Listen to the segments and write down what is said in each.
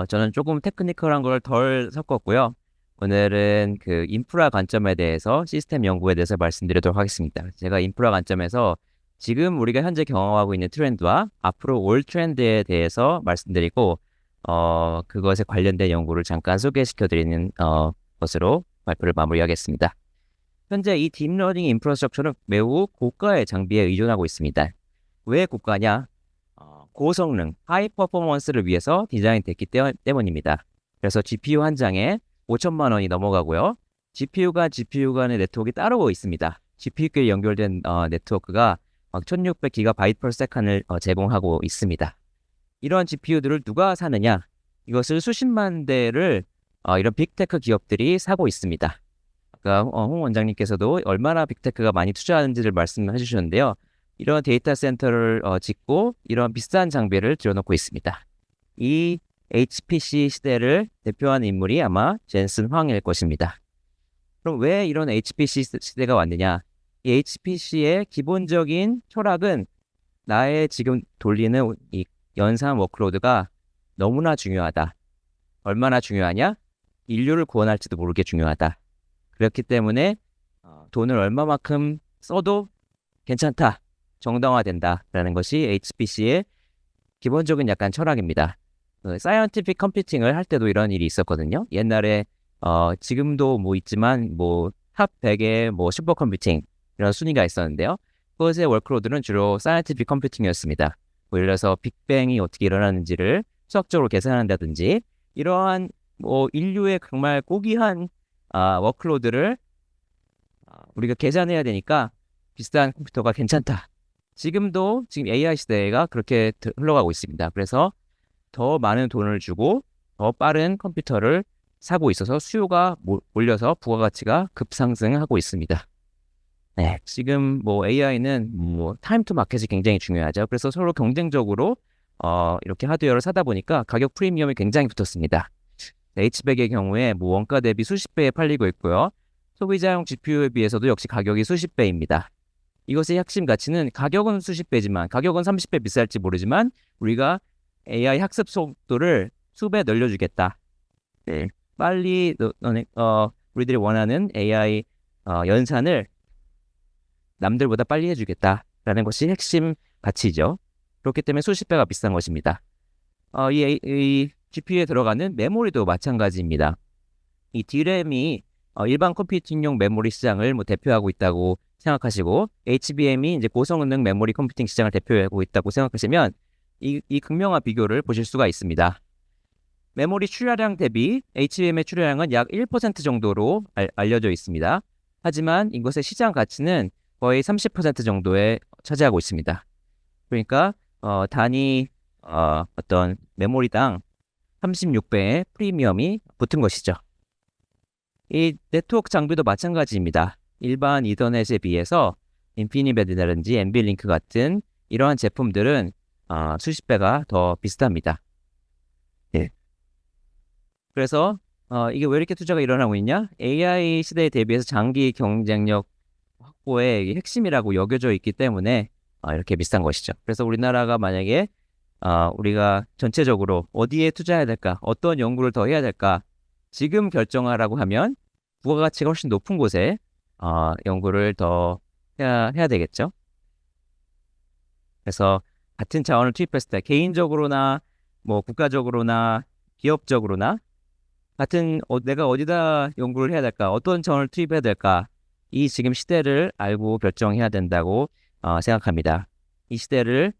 저는 조금 테크니컬한 걸 덜 섞었고요. 오늘은 그 인프라 관점에 대해서 시스템 연구에 대해서 말씀드리도록 하겠습니다. 제가 인프라 관점에서 지금 우리가 현재 경험하고 있는 트렌드와 앞으로 올 트렌드에 대해서 말씀드리고, 그것에 관련된 연구를 잠깐 소개시켜 드리는, 것으로 발표를 마무리하겠습니다. 현재 이 딥러닝 인프라스트럭처는 매우 고가의 장비에 의존하고 있습니다. 왜 고가냐? 고성능, 하이 퍼포먼스를 위해서 디자인됐기 때문입니다. 그래서 GPU 한 장에 5천만 원이 넘어가고요. GPU가 GPU 간의 네트워크가 따로 있습니다. GPU끼리 연결된 네트워크가 막 1600GB/s을 제공하고 있습니다. 이러한 GPU들을 누가 사느냐? 이것을 수십만 대를 이런 빅테크 기업들이 사고 있습니다. 아까 홍 원장님께서도 얼마나 빅테크가 많이 투자하는지를 말씀해 주셨는데요. 이런 데이터 센터를 짓고 이런 비싼 장비를 들여놓고 있습니다. 이 HPC 시대를 대표하는 인물이 아마 젠슨 황일 것입니다. 그럼 왜 이런 HPC 시대가 왔느냐? 이 HPC의 기본적인 철학은 나의 지금 돌리는 이 연산 워크로드가 너무나 중요하다. 얼마나 중요하냐? 인류를 구원할지도 모르게 중요하다. 그렇기 때문에 돈을 얼마만큼 써도 괜찮다. 정당화된다라는 것이 HPC의 기본적인 약간 철학입니다. 사이언티픽 컴퓨팅을 할 때도 이런 일이 있었거든요. 옛날에 지금도 뭐 있지만 뭐 탑 100의 뭐 슈퍼컴퓨팅 이런 순위가 있었는데요. 그것의 워크로드는 주로 사이언티픽 컴퓨팅이었습니다. 뭐 예를 들어서 빅뱅이 어떻게 일어나는지를 수학적으로 계산한다든지 이러한 뭐 인류의 정말 고귀한 워크로드를 우리가 계산해야 되니까 비싼 컴퓨터가 괜찮다. 지금 AI 시대가 그렇게 흘러가고 있습니다. 그래서 더 많은 돈을 주고 더 빠른 컴퓨터를 사고 있어서 수요가 몰려서 부가가치가 급상승하고 있습니다. 네, 지금 뭐 AI는 뭐 타임 투 마켓이 굉장히 중요하죠. 그래서 서로 경쟁적으로 이렇게 하드웨어를 사다 보니까 가격 프리미엄이 굉장히 붙었습니다. H백의 경우에 뭐 원가 대비 수십 배에 팔리고 있고요. 소비자용 GPU에 비해서도 역시 가격이 수십 배입니다. 이것의 핵심 가치는 가격은 수십 배지만 가격은 30배 비쌀지 모르지만 우리가 AI 학습 속도를 수배 늘려주겠다. 네. 빨리 우리들이 원하는 AI 연산을 남들보다 빨리 해주겠다라는 것이 핵심 가치죠. 그렇기 때문에 수십 배가 비싼 것입니다. 이 GPU에 들어가는 메모리도 마찬가지입니다. 이 D램이 일반 컴퓨팅용 메모리 시장을 뭐 대표하고 있다고 생각하시고 HBM이 이제 고성능 메모리 컴퓨팅 시장을 대표하고 있다고 생각하시면 이 극명한 비교를 보실 수가 있습니다. 메모리 출하량 대비 HBM의 출하량은 약 1% 정도로 알려져 있습니다. 하지만 이것의 시장 가치는 거의 30% 정도에 차지하고 있습니다. 그러니까 단위 어떤 메모리당 36배의 프리미엄이 붙은 것이죠. 이 네트워크 장비도 마찬가지입니다. 일반 이더넷에 비해서 인피니베드라든지 엔비링크 같은 이러한 제품들은 수십 배가 더 비슷합니다. 네. 그래서 이게 왜 이렇게 투자가 일어나고 있냐? AI 시대에 대비해서 장기 경쟁력 확보의 핵심이라고 여겨져 있기 때문에 이렇게 비싼 것이죠. 그래서 우리나라가 만약에 우리가 전체적으로 어디에 투자해야 될까? 어떤 연구를 더 해야 될까? 지금 결정하라고 하면 부가가치가 훨씬 높은 곳에 연구를 더 해야 되겠죠. 그래서 같은 자원을 투입했을 때 개인적으로나 뭐 국가적으로나 기업적으로나 같은 내가 어디다 연구를 해야 될까? 어떤 자원을 투입해야 될까? 이 지금 시대를 알고 결정해야 된다고 생각합니다. 이 시대를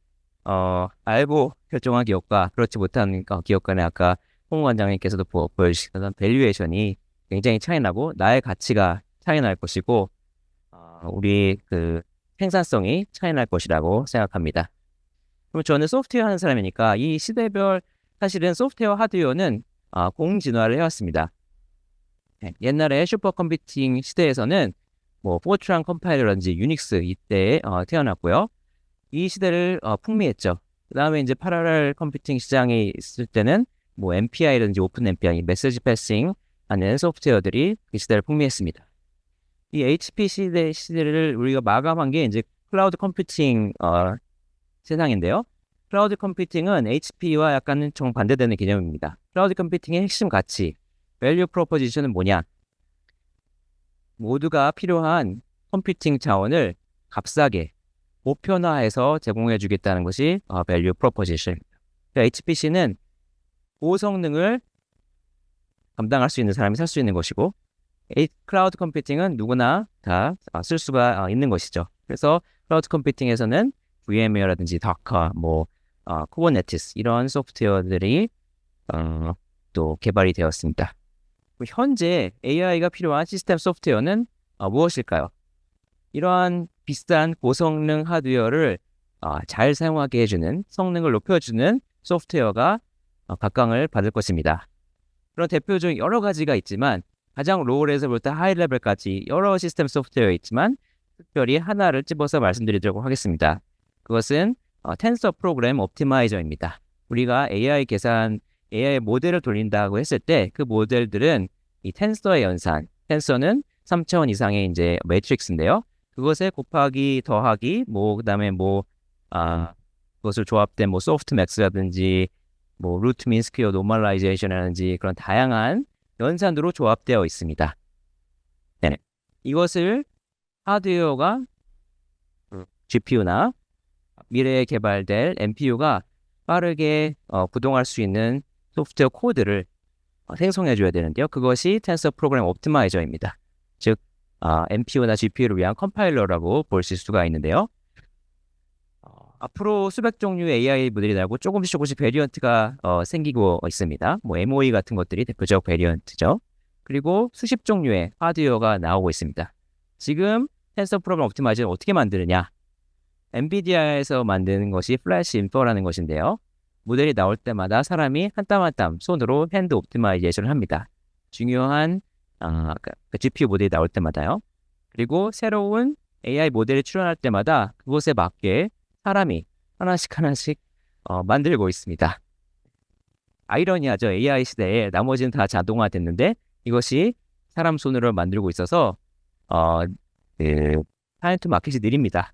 알고 결정한 기업과 그렇지 못한 기업 간에 아까 홍 원장님께서도 보여주시던 밸류에이션이 굉장히 차이나고 나의 가치가 차이날 것이고 우리 그 생산성이 차이날 것이라고 생각합니다. 그럼 저는 소프트웨어 하는 사람이니까 이 시대별 사실은 소프트웨어 하드웨어는 공진화를 해왔습니다. 네, 옛날에 슈퍼컴퓨팅 시대에서는 뭐 포트란 컴파일러라든지 유닉스 이때에 태어났고요. 이 시대를 풍미했죠. 그 다음에 이제 파랄렐 컴퓨팅 시장에 있을 때는 뭐 MPI라든지 오픈 MPI, 메시지 패싱 하는 소프트웨어들이 그 시대를 풍미했습니다. 이 HPC 시대를 우리가 마감한 게 이제 클라우드 컴퓨팅 세상인데요. 클라우드 컴퓨팅은 HP와 약간 정반대되는 개념입니다. 클라우드 컴퓨팅의 핵심 가치, 밸류 프로포지션은 뭐냐? 모두가 필요한 컴퓨팅 자원을 값싸게 보편화해서 제공해 주겠다는 것이 밸류 프로포지션입니다. HPC는 고성능을 감당할 수 있는 사람이 살 수 있는 것이고, 클라우드 컴퓨팅은 누구나 다 쓸 수가 있는 것이죠. 그래서 클라우드 컴퓨팅에서는 VMware라든지 Docker, Kubernetes 이런 소프트웨어들이 또 개발이 되었습니다. 현재 AI가 필요한 시스템 소프트웨어는 무엇일까요? 이러한 비싼 고성능 하드웨어를 잘 사용하게 해주는, 성능을 높여주는 소프트웨어가 각광을 받을 것입니다. 그런 대표적인 여러 가지가 있지만 가장 로우 레벨부터 하이 레벨까지 여러 시스템 소프트웨어가 있지만 특별히 하나를 집어서 말씀드리도록 하겠습니다. 그것은 텐서 프로그램 옵티마이저입니다. 우리가 AI 모델을 돌린다고 했을 때 그 모델들은 이 텐서의 연산, 텐서는 3차원 이상의 이제 매트릭스인데요. 그것에 곱하기, 더하기, 그다음에 그것을 조합된 소프트맥스라든지 루트 민 스퀘어 노멀라이제이션이라든지 그런 다양한 연산으로 조합되어 있습니다. 네. 이것을 하드웨어가 GPU나 미래에 개발될 NPU가 빠르게 구동할 수 있는 소프트웨어 코드를 생성해 줘야 되는데요. 그것이 텐서 프로그램 옵티마이저입니다. 즉 NPU나 GPU를 위한 컴파일러라고 보실 수가 있는데요. 앞으로 수백 종류의 AI 모델이 나오고 조금씩 베리언트가 생기고 있습니다. MOE 같은 것들이 대표적 베리언트죠. 그리고 수십 종류의 하드웨어가 나오고 있습니다. 지금 텐서 프로그램 옵티마이저를 어떻게 만드느냐? 엔비디아에서 만드는 것이 플래시 인퍼라는 것인데요. 모델이 나올 때마다 사람이 한 땀 한 땀 손으로 핸드 옵티마이제이션을 합니다. 중요한 GPU 모델이 나올 때마다요. 그리고 새로운 AI 모델이 출현할 때마다 그것에 맞게 사람이 하나씩 만들고 있습니다. 아이러니하죠. AI 시대에 나머지는 다 자동화됐는데 이것이 사람 손으로 만들고 있어서 타임 투 마켓이 느립니다.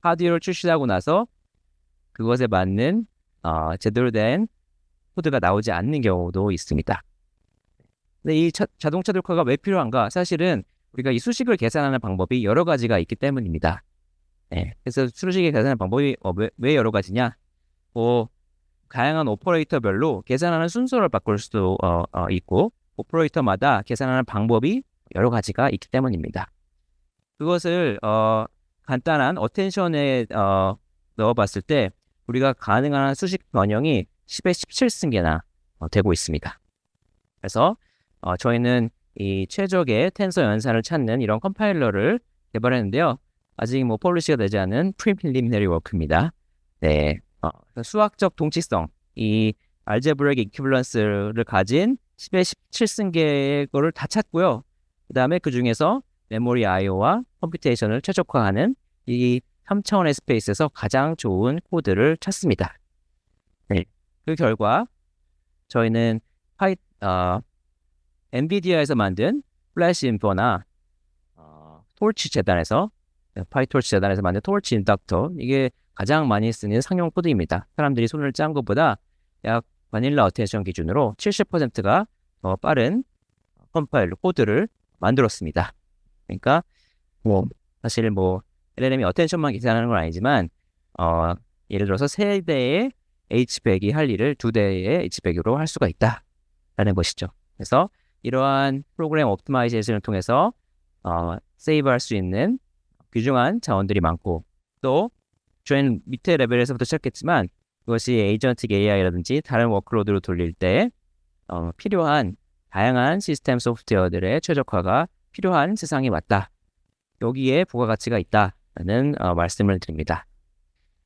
하드웨어를 출시하고 나서 그것에 맞는 제대로 된 코드가 나오지 않는 경우도 있습니다. 근데 이 자동차 녹화가 왜 필요한가? 사실은 우리가 이 수식을 계산하는 방법이 여러 가지가 있기 때문입니다. 네, 그래서 수식을 계산하는 방법이 왜 여러 가지냐? 다양한 오퍼레이터별로 계산하는 순서를 바꿀 수도 있고 오퍼레이터마다 계산하는 방법이 여러 가지가 있기 때문입니다. 그것을 간단한 어텐션에 넣어봤을 때 우리가 가능한 수식 변형이 10의 17승계나 되고 있습니다. 그래서 저희는 이 최적의 텐서 연산을 찾는 이런 컴파일러를 개발했는데요. 아직 폴리시가 되지 않은 프리밀리미너리 워크입니다. 네, 수학적 동치성, 이 알제브레이크 이퀴밸런스를 가진 10의 17승계의 거를 다 찾고요. 그 다음에 그 중에서 메모리 IO와 컴퓨테이션을 최적화하는 이 3차원의 스페이스에서 가장 좋은 코드를 찾습니다. 네. 그 결과 저희는 엔비디아에서 만든 플래시 인포나 토치 재단에서 파이토치 재단에서 만든 토치 인덕터, 이게 가장 많이 쓰는 상용 코드입니다. 사람들이 손을 짠 것보다 약 바닐라 어텐션 기준으로 70%가 더 빠른 컴파일러 코드를 만들었습니다. 그러니까 사실 LLM이 어텐션만 계산하는 건 아니지만 예를 들어서 3대의 H100이 할 일을 2대의 H100으로 할 수가 있다라는 것이죠. 그래서 이러한 프로그램 옵티마이제이션을 통해서 세이브할 수 있는 귀중한 자원들이 많고, 또 저희는 밑에 레벨에서부터 시작했지만 그것이 에이전틱 AI라든지 다른 워크로드로 돌릴 때 필요한 다양한 시스템 소프트웨어들의 최적화가 필요한 세상이 왔다. 여기에 부가가치가 있다라는 말씀을 드립니다.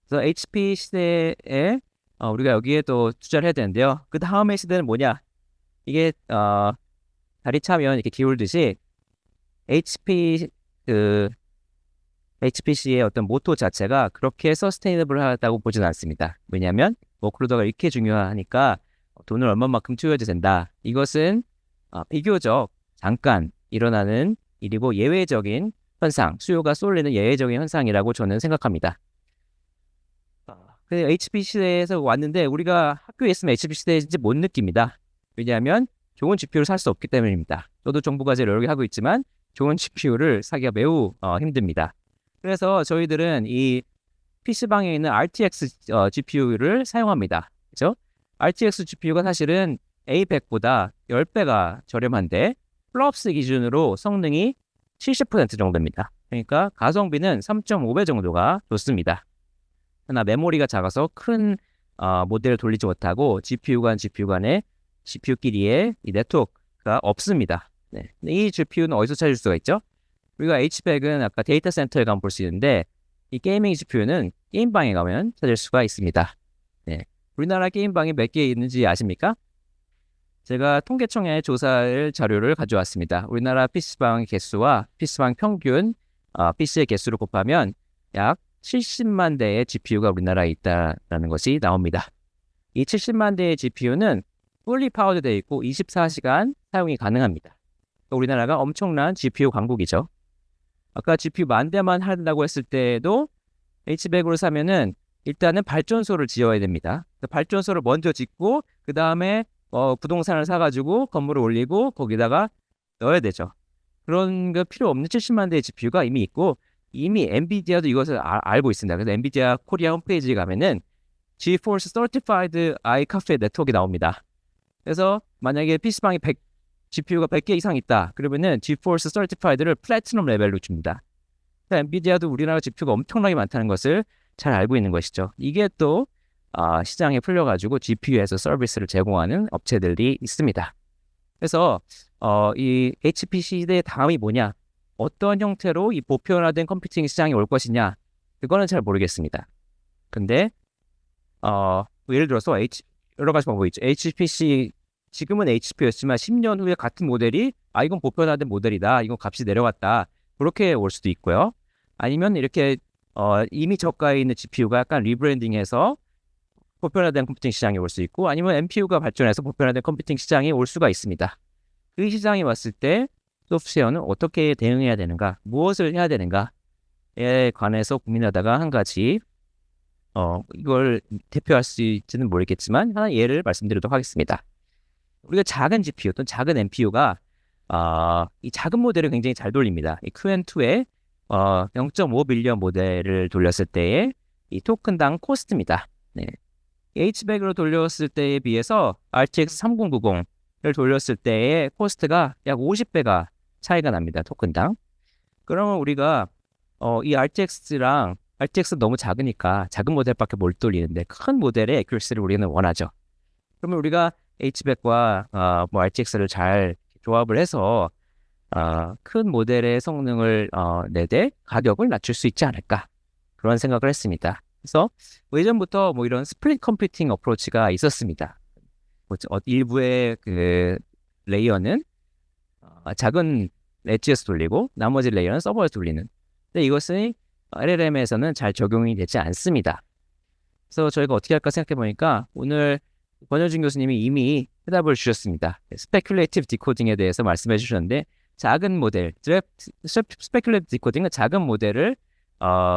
그래서 HP 시대에 우리가 여기에 또 투자를 해야 되는데요. 그 다음의 시대는 뭐냐? 이게 다리 차면 이렇게 기울듯이 HPC의 어떤 모토 자체가 그렇게 서스테이너블하다고 보진 않습니다. 왜냐하면 워크로드가 이렇게 중요하니까 돈을 얼마만큼 투여해도 된다. 이것은 비교적 잠깐 일어나는 일이고 예외적인 현상, 수요가 쏠리는 예외적인 현상이라고 저는 생각합니다. HP 시대에서 왔는데 우리가 학교에 있으면 HP 시대인지 못 느낍니다. 왜냐하면 좋은 GPU를 살 수 없기 때문입니다. 저도 정부과제를 여러 개 하고 있지만 좋은 GPU를 사기가 매우 힘듭니다. 그래서 저희들은 이 PC방에 있는 RTX GPU를 사용합니다. 그죠? RTX GPU가 사실은 A100보다 10배가 저렴한데 플롭스 기준으로 성능이 70% 정도입니다. 그러니까 가성비는 3.5배 정도가 좋습니다. 그러나 메모리가 작아서 큰 모델을 돌리지 못하고 GPU 간의 GPU끼리의 이 네트워크가 없습니다. 네. 이 GPU는 어디서 찾을 수가 있죠? 우리가 H100은 아까 데이터 센터에 가면 볼 수 있는데 이 게이밍 GPU는 게임방에 가면 찾을 수가 있습니다. 네. 우리나라 게임방이 몇 개 있는지 아십니까? 제가 통계청의 조사를 자료를 가져왔습니다. 우리나라 PC방 개수와 PC방 평균 PC의 개수를 곱하면 약 70만 대의 GPU가 우리나라에 있다는 것이 나옵니다. 이 70만 대의 GPU는 fully powered 되어 있고 24시간 사용이 가능합니다. 우리나라가 엄청난 GPU 강국이죠. 아까 GPU 만 대만 한다고 했을 때도 H100으로 사면은 일단은 발전소를 지어야 됩니다. 발전소를 먼저 짓고 그 다음에 부동산을 사가지고 건물을 올리고 거기다가 넣어야 되죠. 그런 거 필요 없는 70만 대의 GPU가 이미 있고 이미 엔비디아도 이것을 알고 있습니다. 그래서 엔비디아 코리아 홈페이지에 가면은 GeForce Certified iCafe 네트워크가 나옵니다. 그래서 만약에 PC방이 GPU가 100개 이상 있다. 그러면은 GeForce Certified를 플래티넘 레벨로 줍니다. 엔비디아도 우리나라 GPU가 엄청나게 많다는 것을 잘 알고 있는 것이죠. 이게 또 시장에 풀려가지고 GPU에서 서비스를 제공하는 업체들이 있습니다. 그래서 이 HPC 시대의 다음이 뭐냐? 어떤 형태로 이 보편화된 컴퓨팅 시장이 올 것이냐? 그거는 잘 모르겠습니다. 근데 예를 들어서 여러 가지 방법이 있죠. HPC 지금은 HP였지만 10년 후에 같은 모델이 이건 보편화된 모델이다. 이건 값이 내려갔다. 그렇게 올 수도 있고요. 아니면 이렇게 이미 저가에 있는 GPU가 약간 리브랜딩해서 보편화된 컴퓨팅 시장이 올 수 있고 아니면 NPU가 발전해서 보편화된 컴퓨팅 시장이 올 수가 있습니다. 그 시장이 왔을 때 소프트웨어는 어떻게 대응해야 되는가, 무엇을 해야 되는가에 관해서 고민하다가 한 가지 이걸 대표할 수 있지는 모르겠지만 하나 예를 말씀드리도록 하겠습니다. 우리가 작은 GPU 또는 작은 NPU가 이 작은 모델을 굉장히 잘 돌립니다. 이 QN2에 0.5 빌리언 모델을 돌렸을 때의 이 토큰당 코스트입니다. 네. H100으로 돌렸을 때에 비해서 RTX 3090을 돌렸을 때의 코스트가 약 50배가 차이가 납니다. 토큰당. 그러면 우리가 이 RTX랑 RTX는 너무 작으니까 작은 모델밖에 못 돌리는데 큰 모델의 액큐러시를 우리는 원하죠. 그러면 우리가 H100과 RTX를 잘 조합을 해서 큰 모델의 성능을 내되 가격을 낮출 수 있지 않을까 그런 생각을 했습니다. 그래서 예전부터 이런 스플릿 컴퓨팅 어프로치가 있었습니다. 일부의 그 레이어는 작은 엣지에서 돌리고 나머지 레이어는 서버에서 돌리는. 근데 이것은 LLM에서는 잘 적용이 되지 않습니다. 그래서 저희가 어떻게 할까 생각해 보니까 오늘 권효준 교수님이 이미 해답을 주셨습니다. 스페큘레이티브 디코딩에 대해서 말씀해 주셨는데 작은 모델, 스페큘레이티브 디코딩은 작은 모델을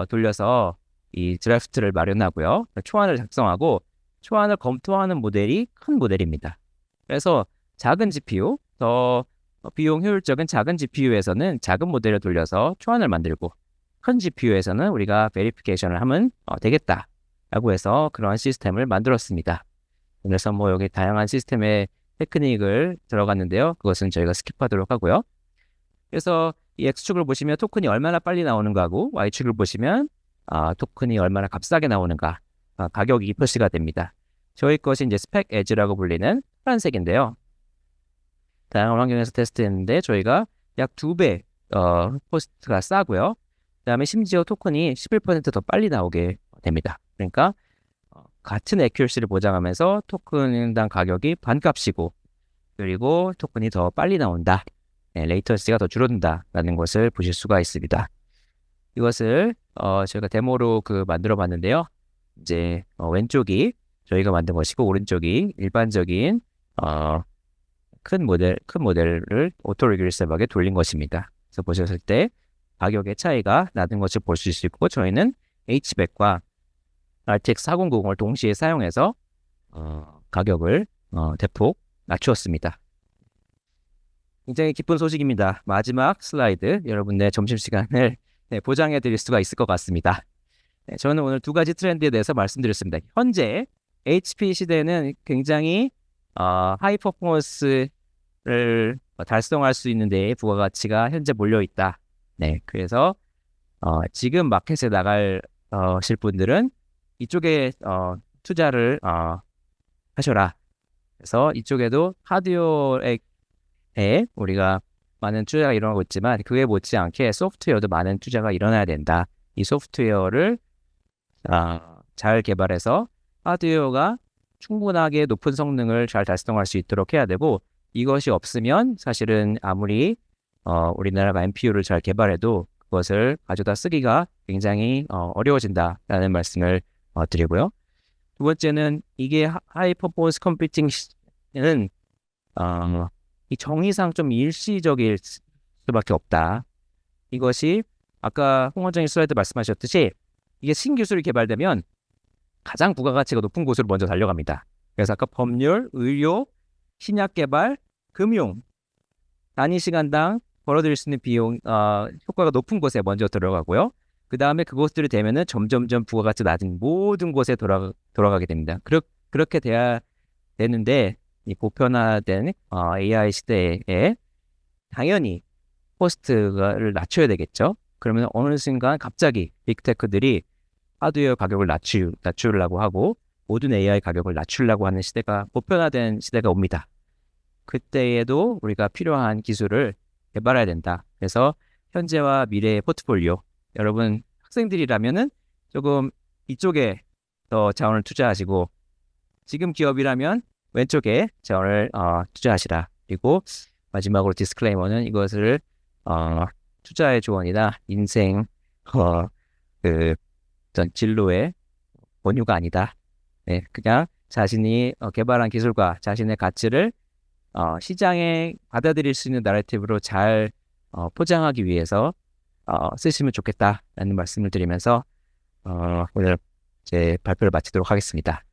돌려서 이 드래프트를 마련하고요. 초안을 작성하고 초안을 검토하는 모델이 큰 모델입니다. 그래서 작은 GPU, 더 비용 효율적인 작은 GPU에서는 작은 모델을 돌려서 초안을 만들고 큰 GPU에서는 우리가 베리피케이션을 하면 되겠다라고 해서 그런 시스템을 만들었습니다. 그래서 여기 다양한 시스템의 테크닉을 들어갔는데요. 그것은 저희가 스킵하도록 하고요. 그래서 이 X축을 보시면 토큰이 얼마나 빨리 나오는가 하고 Y축을 보시면 토큰이 얼마나 값싸게 나오는가 가격이 표시가 됩니다. 저희 것이 이제 스펙 에즈라고 불리는 파란색인데요. 다양한 환경에서 테스트했는데 저희가 약 2배 코스트가 싸고요. 그 다음에 심지어 토큰이 11% 더 빨리 나오게 됩니다. 그러니까 같은 액큐러시를 보장하면서 토큰당 가격이 반값이고 그리고 토큰이 더 빨리 나온다. 레이턴시가 더 줄어든다라는 것을 보실 수가 있습니다. 이것을 저희가 데모로 만들어 봤는데요. 이제 왼쪽이 저희가 만든 것이고 오른쪽이 일반적인 큰 모델을 오토 리그레시브하게 돌린 것입니다. 그래서 보셨을 때 가격의 차이가 나는 것을 볼 수 있고 저희는 H100과 RTX 4090을 동시에 사용해서 가격을 대폭 낮추었습니다. 굉장히 기쁜 소식입니다. 마지막 슬라이드 여러분의 점심시간을 보장해 드릴 수가 있을 것 같습니다. 저는 오늘 두 가지 트렌드에 대해서 말씀드렸습니다. 현재 HP 시대는 굉장히 하이 퍼포먼스를 달성할 수 있는 데에 부가가치가 현재 몰려있다. 그래서 지금 마켓에 나가실 분들은 이쪽에 투자를 하셔라. 그래서 이쪽에도 하드웨어에 우리가 많은 투자가 일어나고 있지만 그에 못지않게 소프트웨어도 많은 투자가 일어나야 된다. 이 소프트웨어를 잘 개발해서 하드웨어가 충분하게 높은 성능을 잘 달성할 수 있도록 해야 되고, 이것이 없으면 사실은 아무리 우리나라가 NPU를 잘 개발해도 그것을 가져다 쓰기가 굉장히 어려워진다라는 말씀을 드리고요. 두 번째는 이게 하이 퍼포먼스 컴퓨팅은 이 정의상 좀 일시적일 수밖에 없다. 이것이 아까 홍 원장님 슬라이드 말씀하셨듯이 이게 신기술이 개발되면 가장 부가가치가 높은 곳으로 먼저 달려갑니다. 그래서 아까 법률, 의료, 신약 개발, 금융, 단위 시간당 벌어들일 수 있는 비용, 효과가 높은 곳에 먼저 들어가고요. 그 다음에 그곳들이 되면은 점점점 부가가치 낮은 모든 곳에 돌아가게 됩니다. 그렇게 돼야 되는데, 이 보편화된 AI 시대에 당연히 코스트를 낮춰야 되겠죠. 그러면 어느 순간 갑자기 빅테크들이 하드웨어 가격을 낮추려고 하고 모든 AI 가격을 낮추려고 하는 시대가, 보편화된 시대가 옵니다. 그때에도 우리가 필요한 기술을 개발해야 된다. 그래서 현재와 미래의 포트폴리오, 여러분 학생들이라면은 조금 이쪽에 더 자원을 투자하시고, 지금 기업이라면 왼쪽에 자원을 투자하시라. 그리고 마지막으로 디스클레이머는 이것을 투자의 조언이나 인생 어떤 진로의 권유가 아니다. 그냥 자신이 개발한 기술과 자신의 가치를 시장에 받아들일 수 있는 나래티브로 잘 포장하기 위해서 쓰시면 좋겠다라는 말씀을 드리면서 오늘 제 발표를 마치도록 하겠습니다.